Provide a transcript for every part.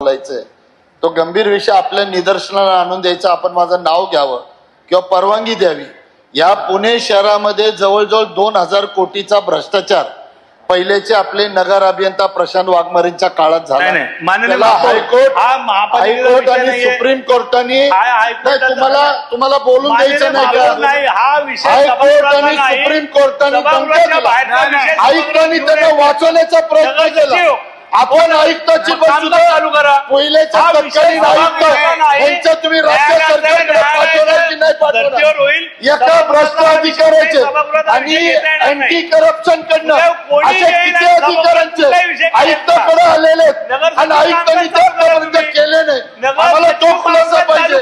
बोलायचंय, तो गंभीर विषय आपल्या निदर्शनाला आणून द्यायचा, आपण माझं नाव घ्यावं किंवा परवानगी द्यावी। या पुणे शहरामध्ये जवळजवळ 2000 कोटीचा भ्रष्टाचार पहिलेचे आपले नगर अभियंता प्रशांत वाघमारेंच्या काळात झाला। हायकोर्ट आणि सुप्रीम कोर्टाने तुम्हाला बोलून द्यायचं नाही का? हायकोर्ट आणि सुप्रीम कोर्टाने आयुक्तांनी त्यांना वाचवण्याचा प्रयत्न केला। आपण आयुक्ताची चालू करा, पहिलेच्या तत्कालीन आयुक्त यांच्या तुम्ही राज्य सरकारकडे पाठवणार की नाही पाठवणार? एका भ्रष्ट अधिकाऱ्याचे आणि अँटी करप्शन कडनं असे किती अधिकाऱ्यांचे आयुक्ताकडे आलेले आणि आयुक्तांनी त्यापर्यंत केले नाही। आम्हाला तो खुलासा पाहिजे।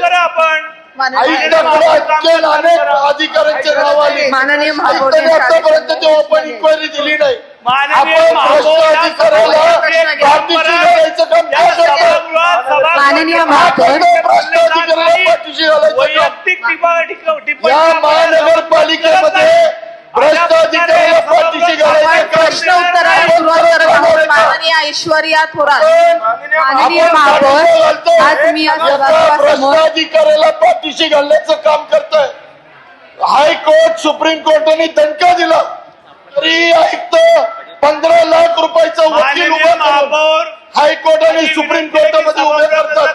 आयुक्ताकडे अनेक अधिकाऱ्यांचे नाव आले, आयुक्तांनी आतापर्यंत ते ओपन इन्क्वायरी दिली नाही। माननीय महानगरपालिकेमध्ये भ्रष्ट अधिकाऱ्याला पाठीशी घालायचं प्रश्न उत्तर माननीय ऐश्वर्या थोरात, माननीय महापौर, आज मी भ्रष्ट अधिकाऱ्याला पाठीशी घालण्याचं काम करतोय। हायकोर्ट सुप्रीम कोर्टाने दणका दिला तरी आयुक्त 15 लाख रुपयाचा वकील उभा करून हायकोर्ट आणि सुप्रीम कोर्टामध्ये उभे करतात।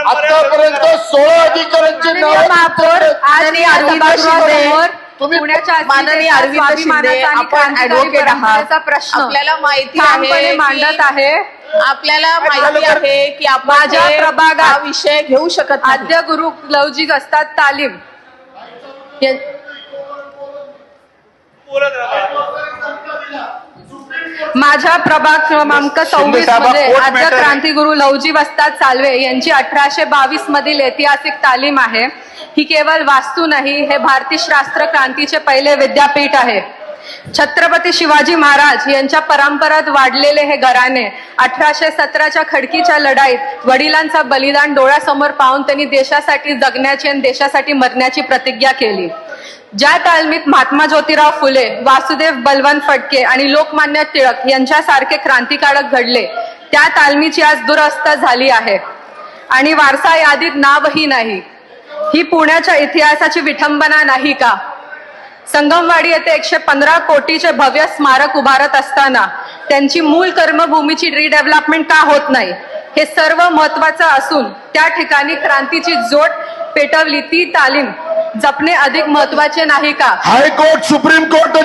आतापर्यंत 16 अधिकाऱ्यांचे माननीय अरविंद शिंदे, आपण ऍडव्होकेट आहात, आपल्याला माहिती आहे मांडत आहे, आपल्याला माहिती आहे की माझ्या प्रभागात हा विषय घेऊ शकत नाही। आद्य गुरु लवजिक असतात तालीम माझ्या प्रभाग क्रमांक 26 मध्ये आद्य क्रांतिगुरु लवजी वस्ताद साल्वे यांची 1822 मधील ऐतिहासिक तालीम आहे। ही केवळ वास्तू नाही, हे भारतीय शास्त्र क्रांतीचे पहिले विद्यापीठ आहे। छत्रपती शिवाजी महाराज यांच्या परंपरात वाढलेले हे घराणे 1817च्या खडकीच्या लढाईत वडिलांचा बलिदान डोळ्यासमोर पाहून त्यांनी देशासाठी जगण्याची आणि देशासाठी मरण्याची प्रतिज्ञा केली। ज्या तालमीत महात्मा ज्योतिराव फुले, वासुदेव बलवंत फडके आणि लोकमान्य टिळक यांच्यासारखे क्रांतिकारक घडले, त्या तालमीची आज दुरवस्था झाली आहे आणि वारसा यादीत नावही नाही। ही पुण्याच्या इतिहासाची विठंबना नाही का? संगमवाडी येथे 115 कोटीचे भव्य स्मारक उभारत असताना त्यांची मूळ कर्मभूमीची रिडेव्हलपमेंट का होत नाही? हे सर्व महत्वाचं असून त्या ठिकाणी क्रांतीची जोड पेटवली ती तालीम जपणे अधिक महत्वाचे नाही का? High court supreme court